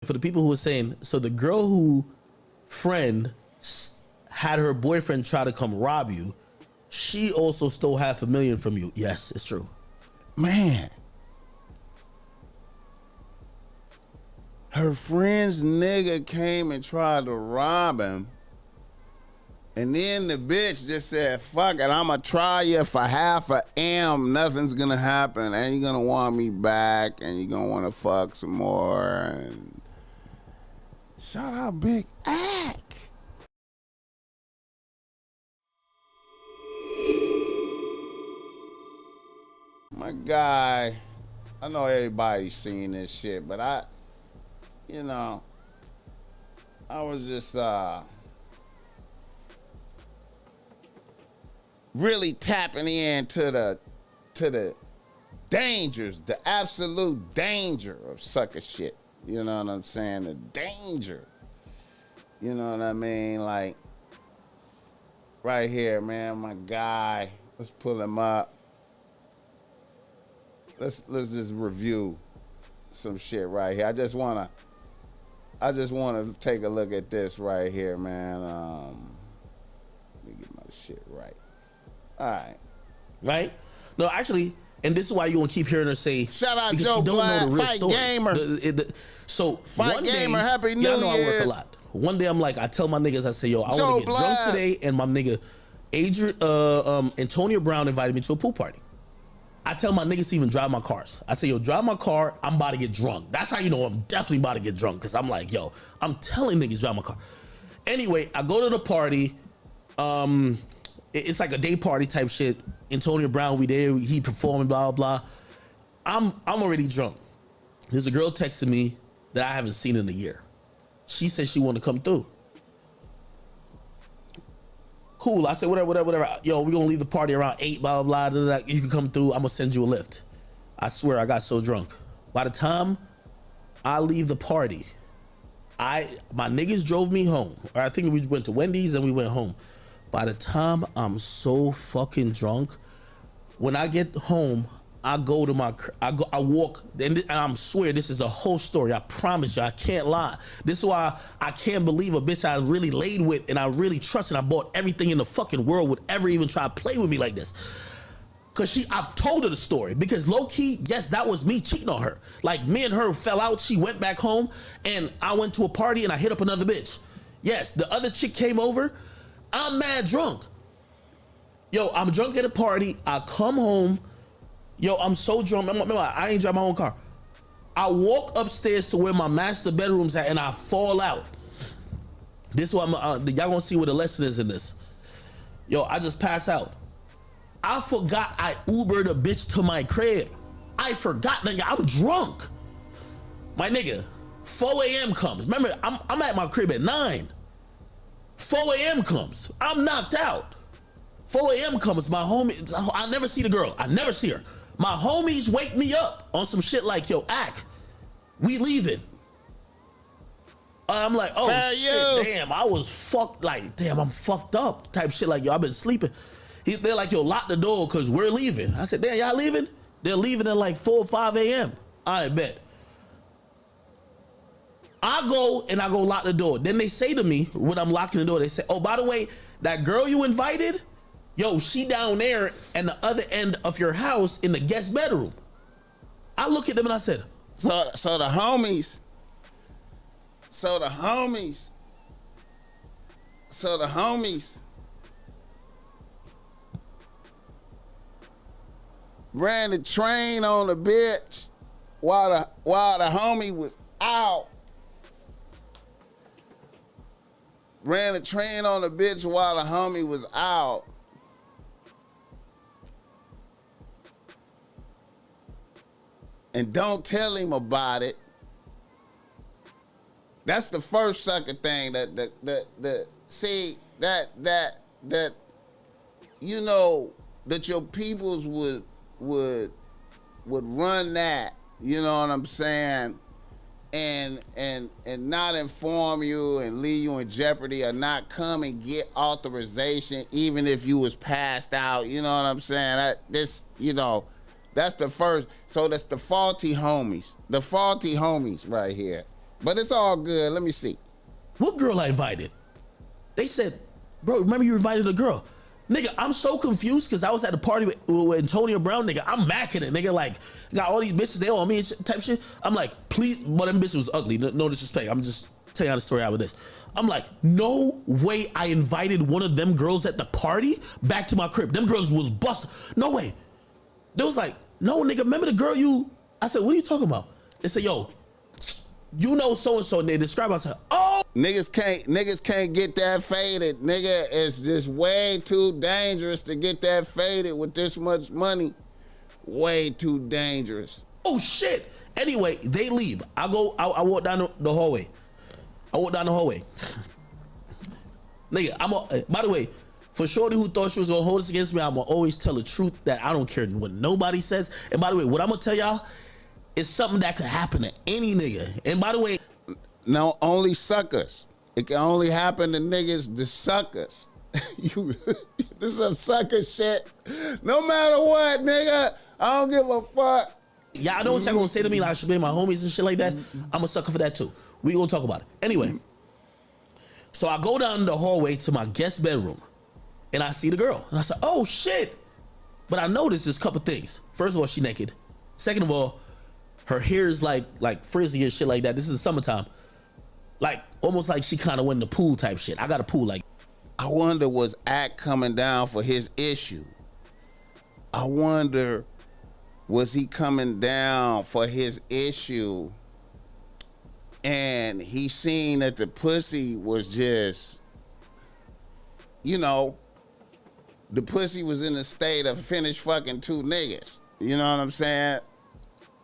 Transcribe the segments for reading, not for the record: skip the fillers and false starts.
for the people who are saying, so the girl who friend had her boyfriend try to come rob you, she also stole $500,000 from you. Yes, it's true. Man. Her friend's nigga came and tried to rob him. And then the bitch just said, fuck it, I'ma try you for half a M. Nothing's gonna happen. And you're gonna want me back. And you're gonna wanna fuck some more. And shout out Big Ak. My guy, I know everybody's seen this shit, but I was just really tapping into the dangers, the absolute danger of sucker shit. You know what I'm saying? The danger. You know what I mean? Like, right here, man, my guy. Let's pull him up. Let's just review some shit right here. I just wanna take a look at this right here, man. Let me get my shit right. All right. Right? No, actually, and this is why you gonna keep hearing her say, shout out Joe Black, Fight story. Gamer. So Fight one Gamer, day, Happy New Year. Y'all know I work a lot. One day I'm like, I tell my niggas, I say, yo, I want to get drunk today, and my nigga Antonio Brown invited me to a pool party. I tell my niggas to even drive my cars. I say, yo, drive my car, I'm about to get drunk. That's how you know I'm definitely about to get drunk, because I'm like, yo, I'm telling niggas drive my car. Anyway, I go to the party. It's like a day party type shit. Antonio Brown, we there, he performing, blah, blah, blah. I'm already drunk. There's a girl texting me that I haven't seen in a year. She said she wanted to come through. Cool, I said, whatever. Yo, we gonna leave the party around 8, blah, blah, blah, blah. You can come through, I'm gonna send you a lift. I swear, I got so drunk. By the time I leave the party, my niggas drove me home. Or I think we went to Wendy's and we went home. By the time I'm so fucking drunk, when I get home, I go to I walk, and I swear this is the whole story. I promise you, I can't lie. This is why I can't believe a bitch I really laid with and I really trust and I bought everything in the fucking world would ever even try to play with me like this. Cause I've told her the story. Because low key, yes, that was me cheating on her. Like me and her fell out, she went back home and I went to a party and I hit up another bitch. Yes, the other chick came over, I'm mad drunk. Yo, I'm drunk at a party, I come home, yo, I'm so drunk. Remember, I ain't drive my own car. I walk upstairs to where my master bedroom's at and I fall out. This is why y'all gonna see what the lesson is in this. Yo, I just pass out. I forgot I Ubered a bitch to my crib. I forgot, nigga, I'm drunk. My nigga, 4 a.m. comes. Remember, I'm at my crib at 9. 4 a.m. comes, I'm knocked out. 4 a.m. comes, my homie, I never see the girl, I never see her. My homies wake me up on some shit like, yo, Ak, we leaving. I'm like, oh shit, damn, I was fucked, like, damn, I'm fucked up, type shit, like, yo, I've been sleeping. They're like, yo, lock the door, cause we're leaving. I said, damn, y'all leaving? They're leaving at like 4 or 5 a.m. I bet. I go lock the door. Then they say to me, when I'm locking the door, they say, oh, by the way, that girl you invited, yo, she down there in the other end of your house in the guest bedroom. I look at them and I said, so the homies ran the train on the bitch while the homie was out. Ran the train on the bitch while the homie was out. And don't tell him about it. That's the first sucker thing that you know that your peoples would run that, you know what I'm saying, and not inform you and leave you in jeopardy or not come and get authorization even if you was passed out, you know what I'm saying? That's the first. So that's the faulty homies. The faulty homies right here. But it's all good. Let me see. What girl I invited? They said, bro, remember you invited a girl. Nigga, I'm so confused because I was at the party with Antonio Brown, nigga. I'm macking it, nigga. Like, got all these bitches, they all on me and shit, type shit. I'm like, please, but them bitches was ugly. No disrespect. I'm just telling you how the story out with this. I'm like, no way I invited one of them girls at the party back to my crib. Them girls was busted. No way. They was like, no, nigga, remember the girl you... I said, what are you talking about? They said, yo, you know so-and-so, and they describe us. I said, oh! Niggas can't get that faded. Nigga, it's just way too dangerous to get that faded with this much money. Way too dangerous. Oh, shit. Anyway, they leave. I walk down the hallway. Nigga, by the way, for shorty who thought she was gonna hold this against me, I'm gonna always tell the truth that I don't care what nobody says. And by the way, what I'm gonna tell y'all is something that could happen to any nigga. And by the way, no, only suckers. It can only happen to niggas, the suckers. This is some sucker shit. No matter what, nigga, I don't give a fuck. Y'all know what y'all gonna say to me, like I should be my homies and shit like that. I'm a sucker for that too. We gonna talk about it. Anyway, so I go down the hallway to my guest bedroom and I see the girl. And I said, oh shit. But I noticed there's a couple things. First of all, she naked. Second of all, her hair is like frizzy and shit like that. This is summertime. Like, almost like she kind of went in the pool type shit. I got a pool like. I wonder, was Act coming down for his issue? I wonder, was he coming down for his issue and he seen that the pussy was just, you know, the pussy was in a state of finished fucking two niggas. You know what I'm saying?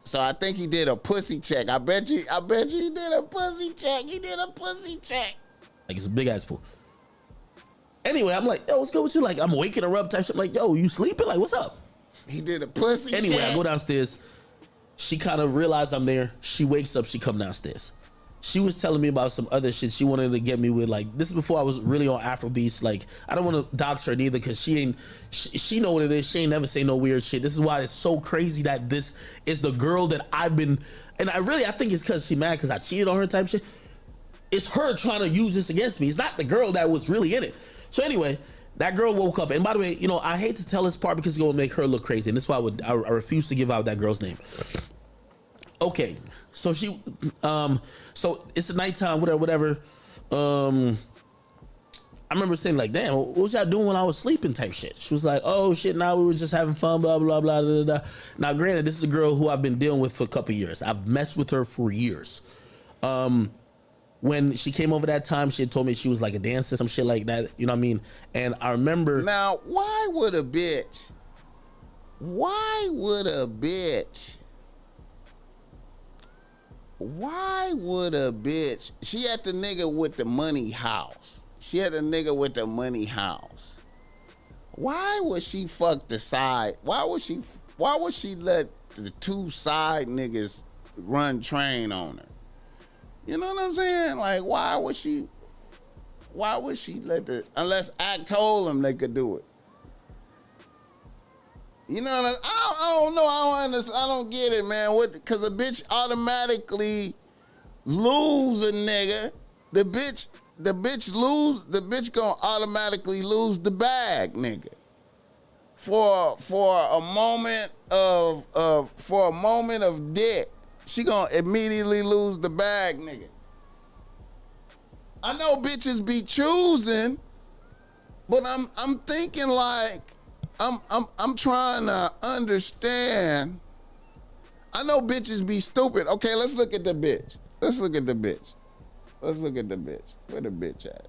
So I think he did a pussy check. I bet you he did a pussy check. He did a pussy check. Like, it's a big ass pool. Anyway, I'm like, yo, what's good with you? Like, I'm waking her up type shit. I'm like, yo, you sleeping? Like, what's up? He did a pussy check. Anyway, I go downstairs. She kind of realized I'm there. She wakes up. She come downstairs. She was telling me about some other shit she wanted to get me with. Like, this is before I was really on Afrobeats. Like, I don't want to dox her neither because she know what it is. She ain't never say no weird shit. This is why it's so crazy that this is the girl that I've been, and I think it's because she mad because I cheated on her type shit. It's her trying to use this against me. It's not the girl that was really in it. So anyway, that girl woke up. And by the way, you know, I hate to tell this part because it's going to make her look crazy. And this is why I refuse to give out that girl's name. Okay, so so it's the nighttime, whatever. I remember saying like, damn, what was y'all doing when I was sleeping type shit? She was like, oh shit, now we were just having fun, blah, blah, blah, blah, blah. Now, granted, this is a girl who I've been dealing with for a couple of years. I've messed with her for years. When she came over that time, she had told me she was like a dancer, some shit like that, you know what I mean? And I remember... Now, why would a bitch... She had the nigga with the money house. Why would she fuck the side? Why would she let the two side niggas run train on her? You know what I'm saying? Like, why would she let unless Act told them they could do it? You know what I don't know. I don't understand. I don't get it, man. Because a bitch automatically lose a nigga. The bitch gonna automatically lose the bag, nigga. For a moment of dick, she gonna immediately lose the bag, nigga. I know bitches be choosing, but I'm thinking like I'm trying to understand. I know bitches be stupid. Okay, let's look at the bitch. Where the bitch at?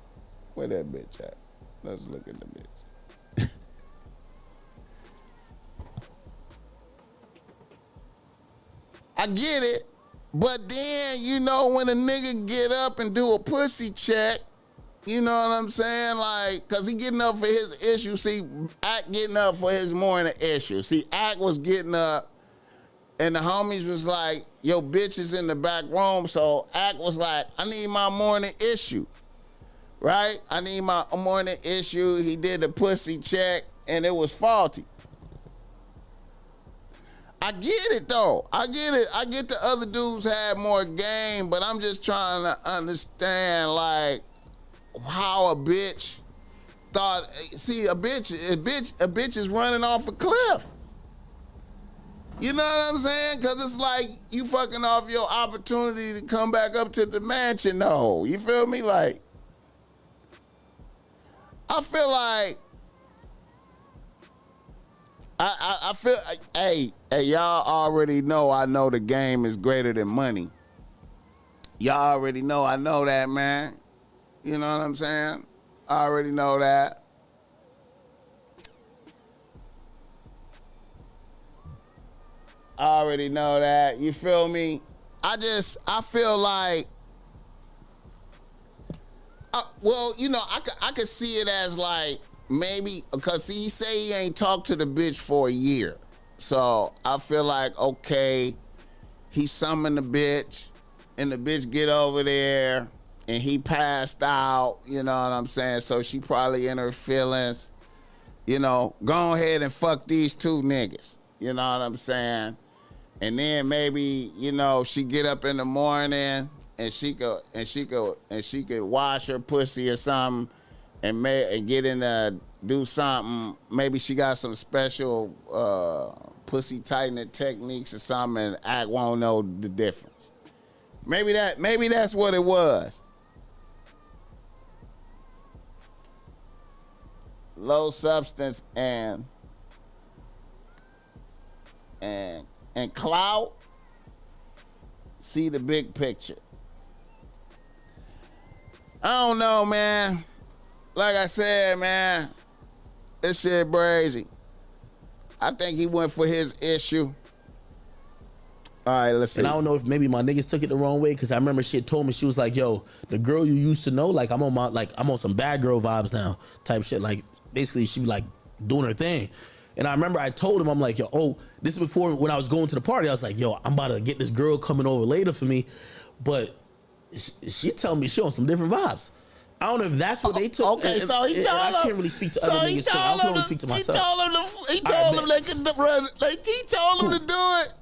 Where that bitch at? Let's look at the bitch. I get it, but then, you know, when a nigga get up and do a pussy check, you know what I'm saying? Like, cause he getting up for his issue. See, Act getting up for his morning issue. See, Act was getting up and the homies was like, yo, bitch is in the back room. So Act was like, I need my morning issue, right? I need my morning issue. He did the pussy check and it was faulty. I get it though. I get it. I get the other dudes had more game, but I'm just trying to understand like how a bitch thought. See, a bitch is running off a cliff. You know what I'm saying? Because it's like you fucking off your opportunity to come back up to the mansion. No, you feel me? Like, I feel like I feel. Hey, y'all already know. I know the game is greater than money. Y'all already know. I know that, man. You know what I'm saying? I already know that. I already know that. You feel me? I feel like, well, you know, I could see it as like maybe because he say he ain't talked to the bitch for a year, so I feel like okay, he summoned the bitch, and the bitch get over there, and he passed out. You know what I'm saying? So she probably in her feelings. You know, go ahead and fuck these two niggas. You know what I'm saying? And then maybe, you know, she get up in the morning and she could wash her pussy or something and get in there, do something. Maybe she got some special pussy tightening techniques or something and Act won't know the difference. Maybe that's what it was. Low substance and clout, see the big picture. I don't know, man. Like I said, man, this shit crazy. I think he went for his issue. All right, let's see. And I don't know if maybe my niggas took it the wrong way, because I remember she had told me, she was like, yo, the girl you used to know, like I'm on some bad girl vibes now type shit. Like basically she be like doing her thing. And I remember I told him, I'm like, yo, oh, this is before when I was going to the party. I was like, yo, I'm about to get this girl coming over later for me. But she telling me she on some different vibes. I don't know if that's what they took. Okay, so he told him. I can't really speak to other niggas. I can only speak to myself. He told him to do it.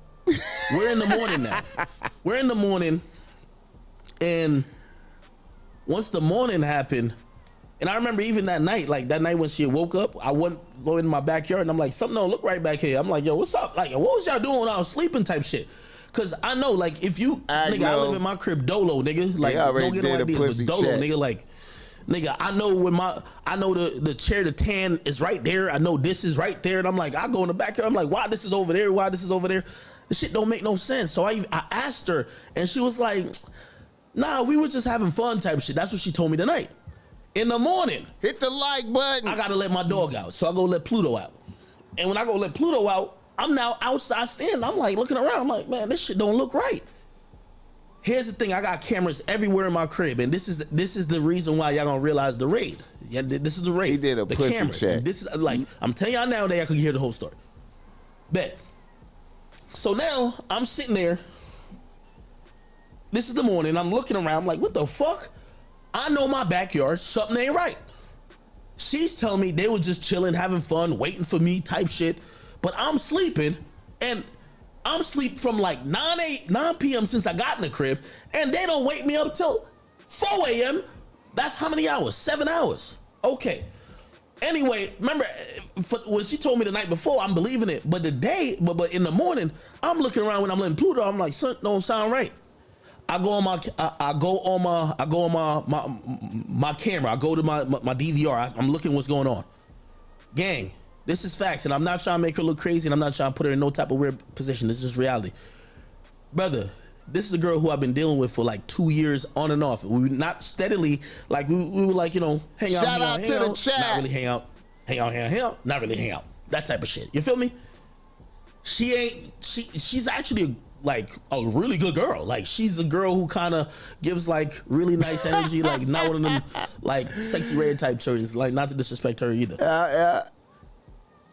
We're in the morning now. We're in the morning. And once the morning happened, and I remember even that night, like that night when she woke up, I went in my backyard and I'm like, something don't look right back here. I'm like, yo, what's up? Like, what was y'all doing when I was sleeping type shit? Cause I know, like, if you, I live in my crib dolo, nigga. Like, don't get no ideas, but dolo, nigga, like, nigga, I know the chair, the tan is right there. I know this is right there. And I'm like, I go in the backyard. I'm like, why this is over there? Why this is over there? This shit don't make no sense. So I asked her and she was like, nah, we were just having fun type shit. That's what she told me tonight. In the morning, hit the like button. I gotta let my dog out. So I go let Pluto out. And when I go let Pluto out, I'm now outside standing. I'm like looking around. I'm like, man, this shit don't look right. Here's the thing. I got cameras everywhere in my crib. And this is the reason why y'all gonna realize the raid. Yeah, this is the raid. He did a pussy cameras. check. This is like, I'm telling y'all now that I could hear the whole story. Bet. So now I'm sitting there. This is the morning. I'm looking around. I'm like, what the fuck? I know my backyard, something ain't right. She's telling me they were just chilling, having fun, waiting for me type shit. But I'm sleeping, and I'm sleep from like 9 p.m. since I got in the crib, and they don't wake me up till 4 a.m. That's how many hours? 7 hours. Okay. Anyway, remember when she told me the night before, I'm believing it. But but in the morning, I'm looking around when I'm letting Pluto. I'm like, something don't sound right. I go on my camera. I go to my DVR. I'm looking what's going on. Gang, this is facts, and I'm not trying to make her look crazy, and I'm not trying to put her in no type of weird position. This is reality. Brother, this is a girl who I've been dealing with for like 2 years on and off. We not steadily, like we were like, you know, hang out. Shout out to the chat. Not really hang out. Not really hang out. That type of shit. You feel me? She's actually like a really good girl. Like she's a girl who kind of gives like really nice energy, like not one of them like sexy red type children. Like not to disrespect her either. Yeah.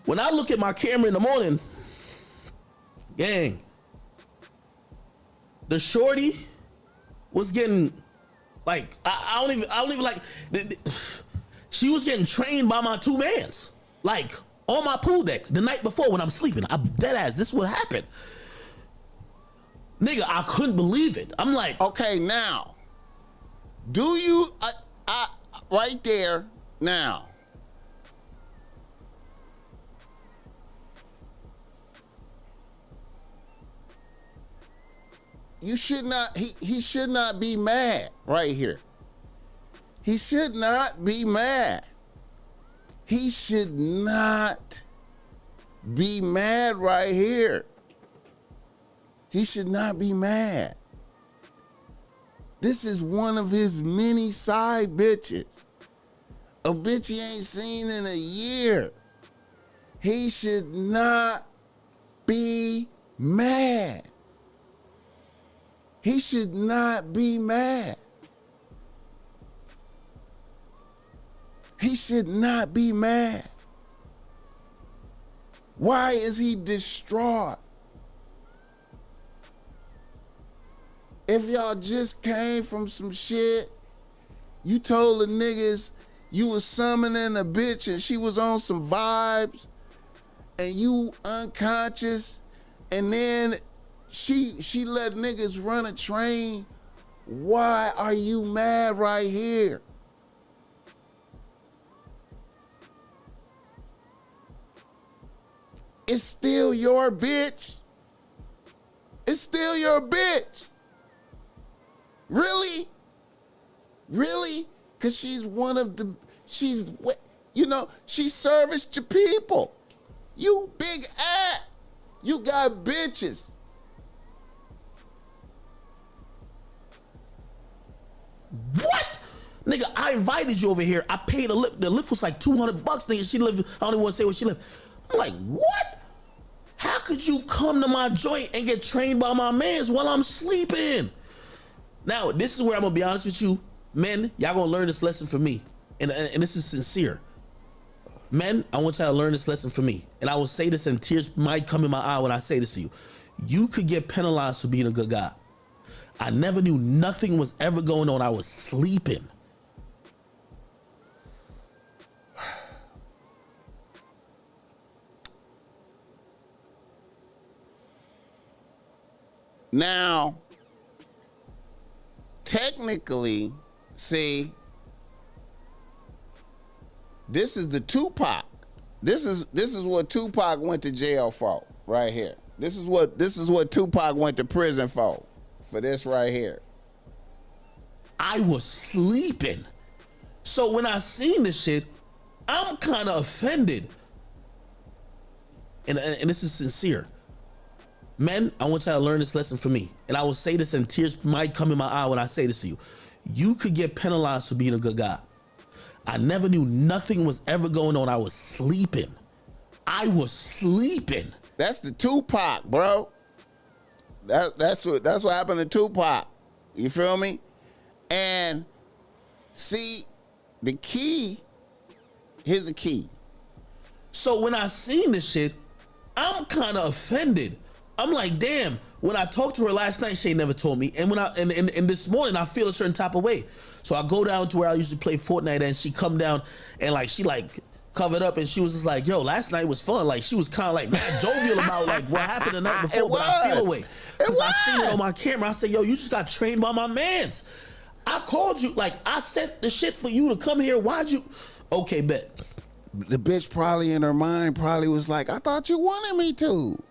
When I look at my camera in the morning, gang, the shorty was getting like I don't even like she was getting trained by my two mans like on my pool deck the night before when I'm sleeping. I'm dead ass. This is what happened. Nigga, I couldn't believe it. I'm like, okay, now, do you, right there, now, you should not, he should not be mad right here. He should not be mad. He should not be mad right here. He should not be mad. This is one of his many side bitches. A bitch he ain't seen in a year. He should not be mad. He should not be mad. He should not be mad. Why is he distraught? If y'all just came from some shit, you told the niggas you was summoning a bitch and she was on some vibes and you unconscious, and then she let niggas run a train. Why are you mad right here? It's still your bitch. It's still your bitch. Really? Really? Because she's one of the, she serviced your people. You big ass. You got bitches. what? Nigga, I invited you over here. I paid a lift. The lift was like $200, nigga. She lived, I don't even want to say where she lived. I'm like, what? How could you come to my joint and get trained by my mans while I'm sleeping? Now, this is where I'm gonna be honest with you. Men, y'all gonna learn this lesson from me. And this is sincere. Men, I want y'all to learn this lesson from me. And I will say this, and tears might come in my eye when I say this to you. You could get penalized for being a good guy. I never knew nothing was ever going on. I was sleeping. Now, technically, see, this is the Tupac. This is what Tupac went to jail for, right here. This is what Tupac went to prison for this right here. I was sleeping. So when I seen this shit, I'm kind of offended. And this is sincere. Men, I want y'all to learn this lesson from me. And I will say this, and tears might come in my eye when I say this to you. You could get penalized for being a good guy. I never knew nothing was ever going on. I was sleeping. I was sleeping. That's the Tupac, bro. That's what happened to Tupac. You feel me? And see, the key, here's the key. So when I seen this shit, I'm kind of offended. I'm like, damn, when I talked to her last night, she ain't never told me. And when and this morning, I feel a certain type of way. So I go down to where I usually play Fortnite, and she come down and she covered up, and she was just like, yo, last night was fun. Like, she was kind of like mad jovial about what happened the night before, but I feel away. Because I seen it on my camera. I said, yo, you just got trained by my mans. I called you, I set the shit for you to come here. Why'd you? Okay, bet. The bitch probably in her mind probably was like, I thought you wanted me to.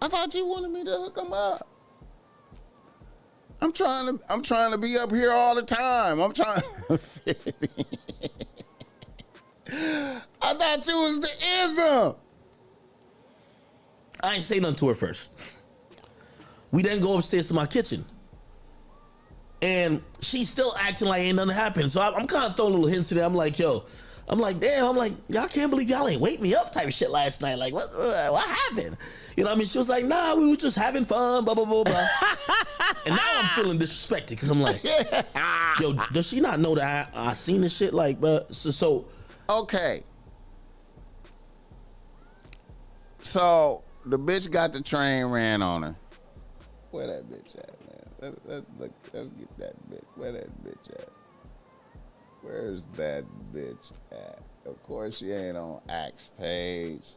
I thought you wanted me to hook him up. I'm trying to be up here all the time. I'm trying to fit in. I thought you was the ism. I ain't say nothing to her first. We then go upstairs to my kitchen. And she's still acting like ain't nothing happened. So I'm kind of throwing little hints to that. I'm like, yo, damn, y'all can't believe y'all ain't wake me up type of shit last night. Like, what happened? You know what I mean? She was like, nah, we were just having fun, blah, blah, blah, blah. And now I'm feeling disrespected because I'm like, yo, does she not know that I seen this shit? Like, but so. Okay. So the bitch got the train ran on her. Where that bitch at, man? Let's get that bitch. Where that bitch at? Where's that bitch at? Of course she ain't on Axe page.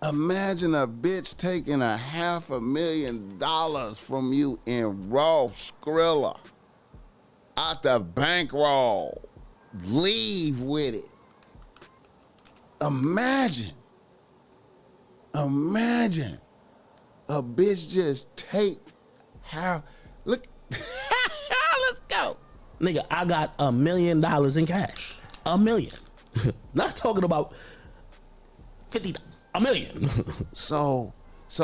Imagine a bitch taking $500,000 from you in raw Skrilla out the bankroll. Leave with it. Imagine a bitch just take how look. Let's go. Nigga, I got $1 million in cash. $1 million. Not talking about 50, $1 million. So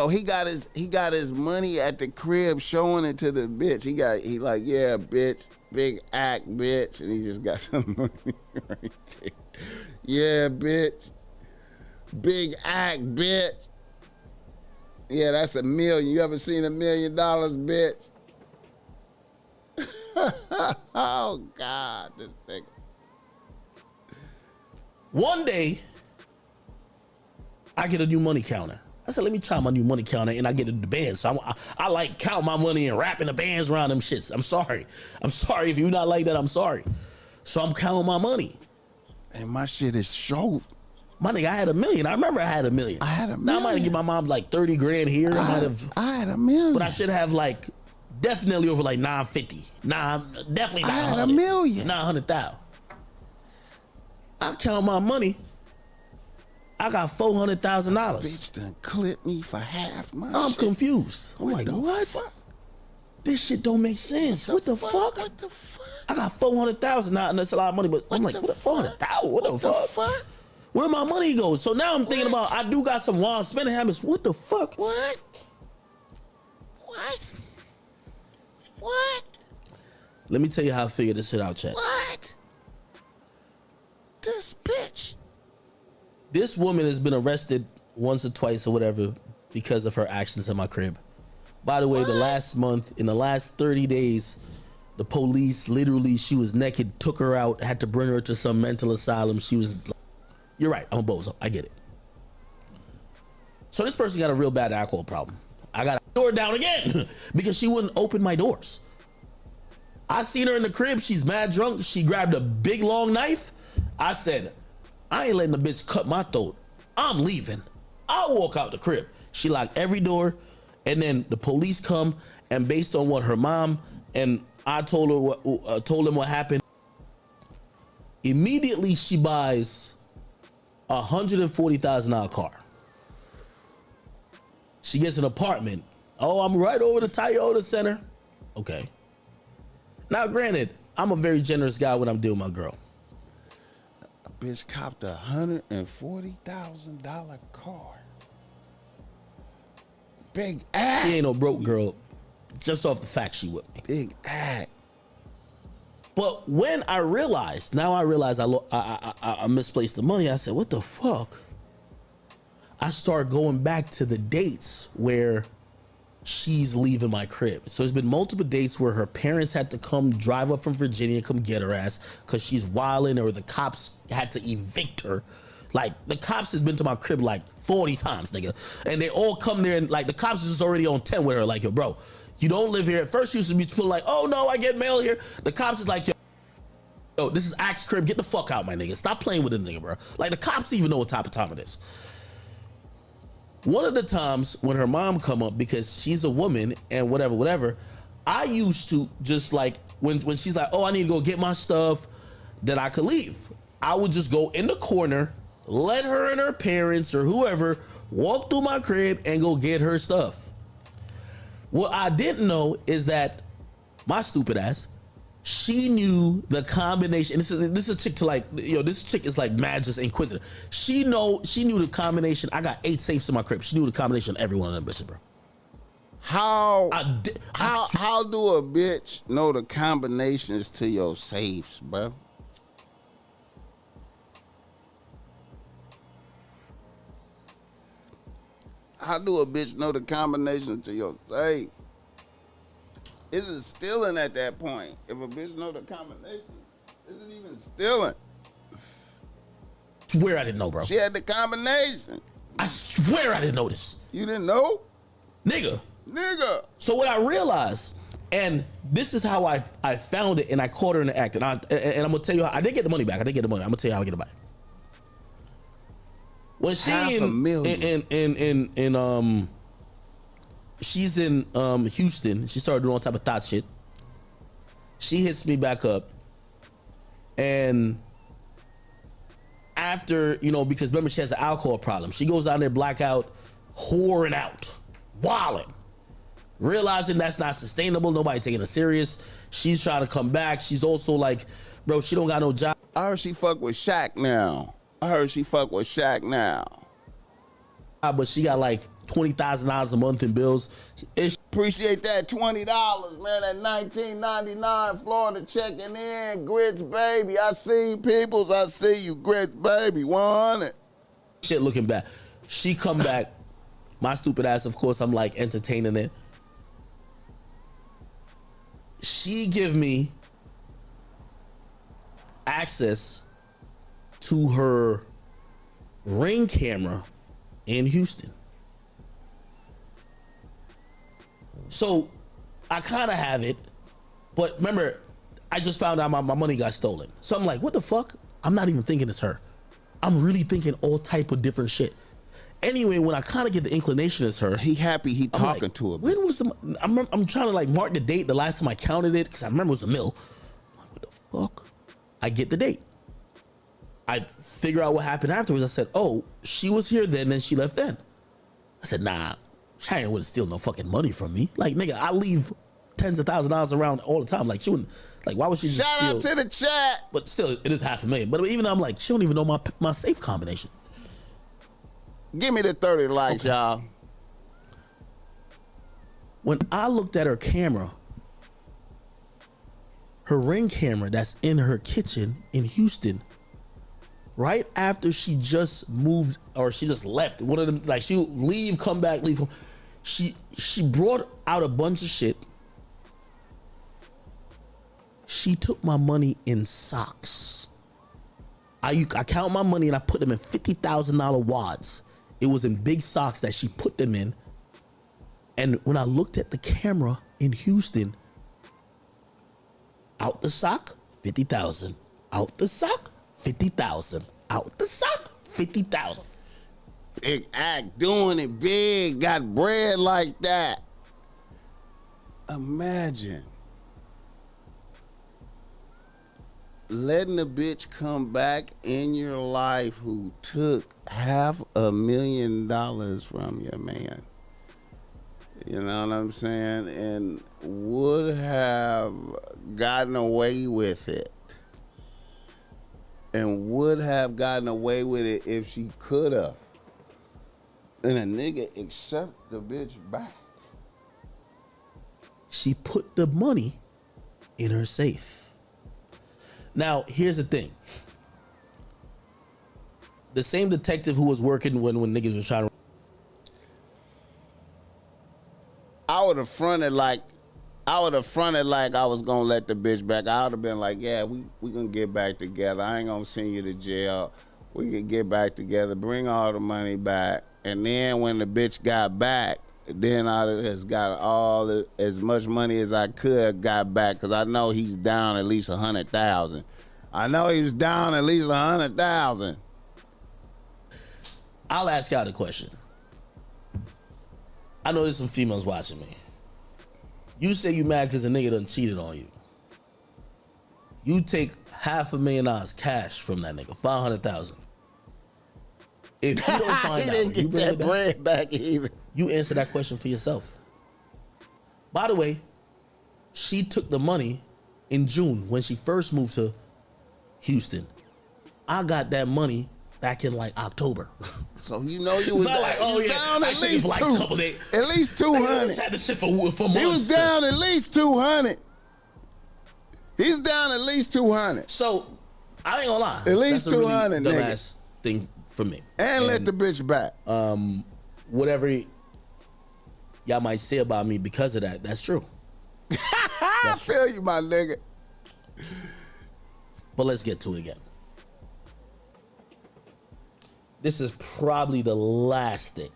he got his money at the crib, showing it to the bitch. He like, yeah, bitch, big act, bitch, and he just got some money right there. Yeah, bitch, big act, bitch. Yeah, that's $1 million. You ever seen $1 million, bitch? Oh God, this thing. One day, I get a new money counter. I said, let me try my new money counter, and I get the bands. So I like count my money and wrapping the bands around them shits. I'm sorry if you're not like that. I'm sorry. So I'm counting my money. And my shit is short. My nigga, I had $1 million. I remember I had $1 million. I had $1 million. Now I might give my mom like 30 grand here. I had $1 million. But I should have like definitely over like 950. Definitely not. I had $1 million. 900,000. I count my money. I got $400,000. Bitch done clipped me for half my I'm shit. confused. I'm like, what? Fuck? This shit don't make sense. What the fuck? What the fuck? I got 400,000 now, and that's a lot of money. But I'm like, what? 400,000? What the fuck? Where my money go? So now I'm thinking about, I do got some wild spending habits. What the fuck? What? Let me tell you how I figured this shit out, chat. What? This bitch. This woman has been arrested once or twice or whatever because of her actions in my crib. By the way, the last month, in the last 30 days, the police literally, she was naked, took her out, had to bring her to some mental asylum. She was, you're right, I'm a bozo. I get it. So this person got a real bad alcohol problem. I got a door down again because she wouldn't open my doors. I seen her in the crib. She's mad drunk. She grabbed a big long knife. I said, I ain't letting the bitch cut my throat. I'm leaving. I'll walk out the crib. She locked every door, and then the police come, and based on what her mom and I told them what happened, immediately she buys a $140,000 car. She gets an apartment. Oh, I'm right over the Toyota Center. Okay. Now, granted, I'm a very generous guy when I'm dealing with my girl. A bitch copped a $140,000 car. Big act. She ain't no broke girl, just off the fact she with me. Big act. But when I realized, I misplaced the money. I said, what the fuck? I started going back to the dates where she's leaving my crib. So there's been multiple dates where her parents had to come drive up from Virginia, come get her ass because she's wilding, or the cops had to evict her. Like, the cops has been to my crib like 40 times, nigga. And they all come there, and like the cops is just already on 10 with her. Like, yo, bro, you don't live here. At first she used to be like, oh no, I get mail here. The cops is like, yo, this is Axe crib. Get the fuck out, my nigga. Stop playing with the nigga, bro. Like, the cops even know what type of time it is. One of the times when her mom come up, because she's a woman and whatever, I used to just like, when she's like, oh, I need to go get my stuff, that I could leave. I would just go in the corner, let her and her parents or whoever walk through my crib and go get her stuff. What I didn't know is that my stupid ass, she knew the combination. This is a chick to like, this chick is like mad just inquisitive. She knew the combination. I got 8 safes in my crib. She knew the combination of every one of them bitches, bro. How do a bitch know the combinations to your safes, bro? How do a bitch know the combination to your safe? Is it stealing at that point? If a bitch know the combination, is it even stealing? Swear I didn't know, bro. She had the combination. I swear I didn't know this. You didn't know? Nigga. So what I realized, and this is how I found it, and I caught her in the act, and I'm gonna tell you how I did get the money back. I'm gonna tell you how I get it back. When she $500,000. she's in Houston. She started doing all type of thought shit. She hits me back up, and after, you know, because remember she has an alcohol problem, she goes down there blackout, whoring out, wilding, realizing that's not sustainable. Nobody taking her serious. She's trying to come back. She's also like, bro, she don't got no job. I heard she fuck with Shaq now. But she got like $20,000 a month in bills. Appreciate that $20, man. That $19.99 Florida checking in. Grits, baby. I see you, peoples. I see you, Grits, baby. 100. Shit looking bad. She come back. My stupid ass, of course, I'm like entertaining it. She give me access to her Ring camera in Houston. So I kind of have it, but remember, I just found out my money got stolen. So I'm like, what the fuck? I'm not even thinking it's her. I'm really thinking all type of different shit. Anyway, when I kind of get the inclination it's her, He happy he I'm talking like, to her. when was I'm trying to like mark the date the last time I counted it, because I remember it was a mill. I'm like, what the fuck? I get the date. I figure out what happened afterwards. I said, oh, she was here then she left then. I said, nah, Cheyenne wouldn't steal no fucking money from me. Like, nigga, I leave tens of thousands of dollars around all the time. Like, she wouldn't, like, why would she just Shout steal? out to the chat. But still, it is $500,000. But even I'm like, she don't even know my safe combination. Give me the 30 likes, y'all. When I looked at her camera, her Ring camera that's in her kitchen in Houston, right after she just moved or she just left, one of them, like she'll leave, come back, leave. She brought out a bunch of shit. She took my money in socks. I count my money and I put them in $50,000 wads. It was in big socks that she put them in. And when I looked at the camera in Houston, out the sock, 50,000. Out the sock, 50,000. Out the sock, 50,000. Big act, doing it big, got bread like that. Imagine letting a bitch come back in your life who took $500,000 from you, man. You know what I'm saying? And would have gotten away with it. And would have gotten away with it if she could have. And a nigga accept the bitch back. She put the money in her safe. Now, here's the thing. The same detective who was working when niggas was trying to... I would have fronted like I was gonna let the bitch back. I would have been like, yeah, we gonna get back together. I ain't gonna send you to jail. We can get back together, bring all the money back. And then when the bitch got back, then I just got as much money as I could got back, because I know he's down at least 100,000. I know he was down at least 100,000. I'll ask y'all the question. I know there's some females watching me. You say you mad because a nigga done cheated on you. You take $500,000 cash from that nigga, 500,000. If you don't find he out, didn't get that bread back either. You answer that question for yourself. By the way, she took the money in June when she first moved to Houston. I got that money back in like October. So you know you was down, like, down at least like two. a couple days. At least 200. Had the shit for months. He was down at least 200. He's down at least 200. So I ain't gonna lie. At least That's a 200, really the nigga. last thing for me. And let the bitch back. Whatever y'all might say about me because of that, that's true. I feel you, my nigga. But let's get to it again. This is probably the last thing.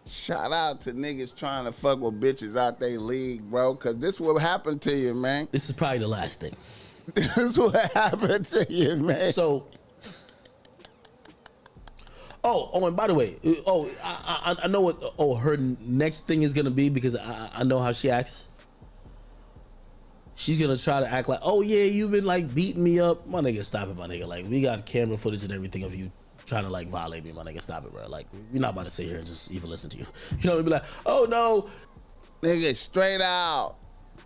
Shout out to niggas trying to fuck with bitches out they league, bro, because this will happen to you, man. This is probably the last thing. This is what happened to you, man. So, and by the way, I know what her next thing is gonna be, because I know how she acts. She's gonna try to act like, oh yeah, you've been like beating me up, my nigga. Stop it, my nigga. Like, we got camera footage and everything of you trying to like violate me, my nigga. Stop it, bro. Like, we're not about to sit here and just even listen to you. You know, be like, oh no, Nigga, straight out.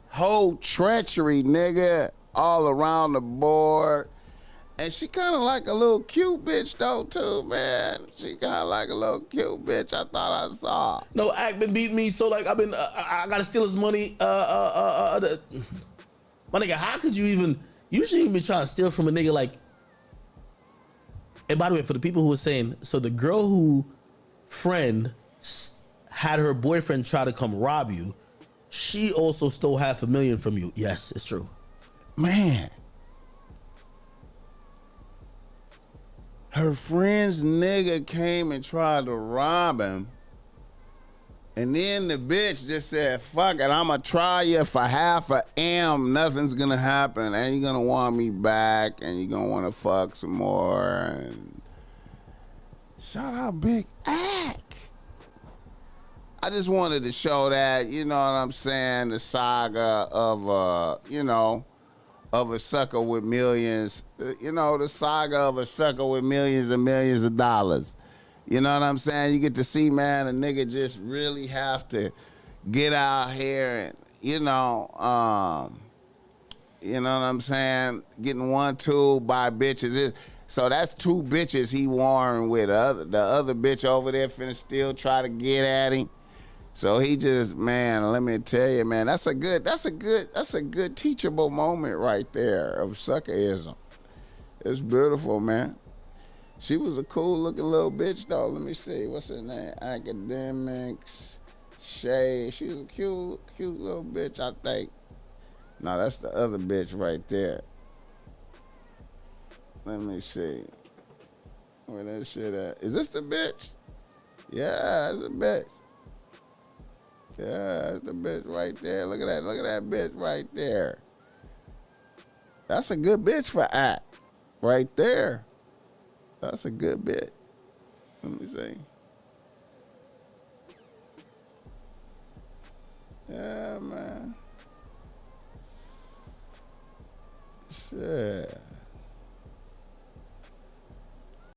Whole treachery, nigga, all around the board. And she kind of like a little cute bitch, though, too, man. She kind of like a little cute bitch I thought I saw. no, Act been beating me, so like I gotta steal his money. My nigga, how could you even? You shouldn't even be trying to steal from a nigga like. And by the way, for the people who are saying, so the girl who friend had her boyfriend try to come rob you, she also stole $500,000 from you. Yes, it's true. Man. Her friend's nigga came and tried to rob him. And then the bitch just said, fuck it, I'ma try you for half a M. Nothing's gonna happen. And you're gonna want me back. And you're gonna wanna fuck some more. And shout out Big Ack. I just wanted to show that, you know what I'm saying, the saga of, of a sucker with millions, the saga of a sucker with millions and millions of dollars. You know what I'm saying? You get to see, man, a nigga just really have to get out here and, you know what I'm saying? Getting 1-2 by bitches. So that's 2 bitches he warring with. The other bitch over there finna still try to get at him. So he just, man, let me tell you, man, that's a good teachable moment right there of Suckaism. It's beautiful, man. She was a cool looking little bitch though. Let me see, what's her name? Akademiks, Shay. She was a cute little bitch, I think. No, that's the other bitch right there. Let me see. Where that shit at? Is this the bitch? Yeah, that's the bitch. Yeah, that's the bitch right there. Look at that bitch right there. That's a good bitch for Act. Right there. That's a good bitch. Let me see. Yeah, man. Shit.